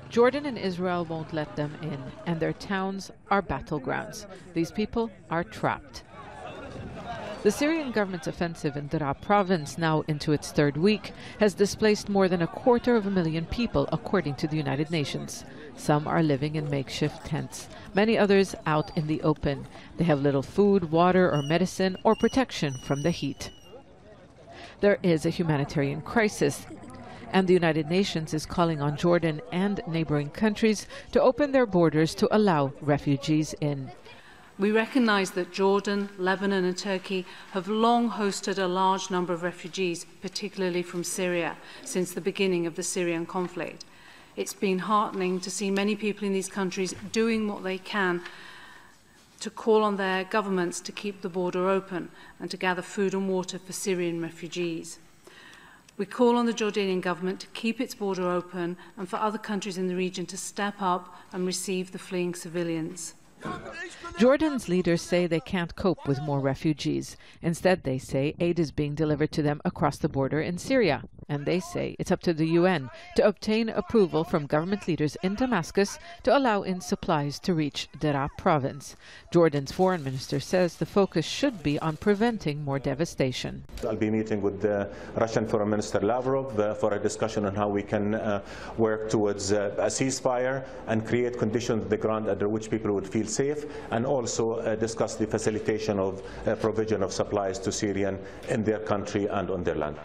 Jordan and Israel won't let them in, and their towns are battlegrounds. These people are trapped. The Syrian government's offensive in Deraa province, now into its third week, has displaced more than 250,000 people, according to the United Nations. Some are living in makeshift tents, many others out in the open. They have little food, water, or medicine, or protection from the heat. There is a humanitarian crisis, and the United Nations is calling on Jordan and neighboring countries to open their borders to allow refugees in. We recognise that Jordan, Lebanon and Turkey have long hosted a large number of refugees, particularly from Syria, since the beginning of the Syrian conflict. It's been heartening to see many people in these countries doing what they can to call on their governments to keep the border open and to gather food and water for Syrian refugees. We call on the Jordanian government to keep its border open and for other countries in the region to step up and receive the fleeing civilians. Jordan's leaders say they can't cope with more refugees. Instead, they say aid is being delivered to them across the border in Syria. And they say it's up to the UN to obtain approval from government leaders in Damascus to allow in supplies to reach Deraa province. Jordan's foreign minister says the focus should be on preventing more devastation. I'll be meeting with the Russian Foreign Minister Lavrov for a discussion on how we can work towards a ceasefire and create conditions on the ground under which people would feel safe, and also discuss the facilitation of provision of supplies to Syrians in their country and on their land.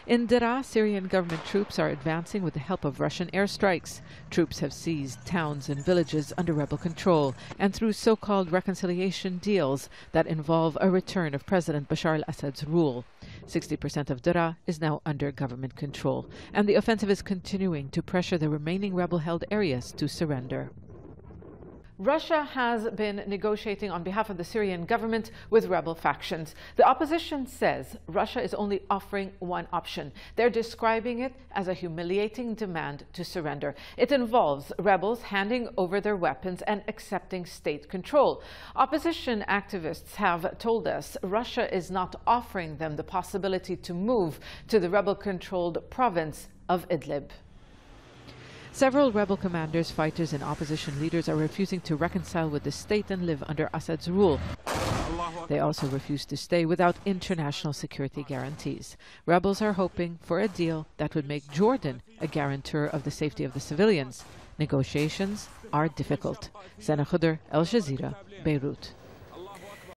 In Deraa, Syrian government troops are advancing with the help of Russian airstrikes. Troops have seized towns and villages under rebel control, and through so-called reconciliation deals that involve a return of President Bashar al-Assad's rule. 60% of Deraa is now under government control, and the offensive is continuing to pressure the remaining rebel-held areas to surrender. Russia has been negotiating on behalf of the Syrian government with rebel factions. The opposition says Russia is only offering one option. They're describing it as a humiliating demand to surrender. It involves rebels handing over their weapons and accepting state control. Opposition activists have told us Russia is not offering them the possibility to move to the rebel-controlled province of Idlib. Several rebel commanders, fighters and opposition leaders are refusing to reconcile with the state and live under Assad's rule. They also refuse to stay without international security guarantees. Rebels are hoping for a deal that would make Jordan a guarantor of the safety of the civilians. Negotiations are difficult. Zeina, Khodr, Al Jazeera, Beirut.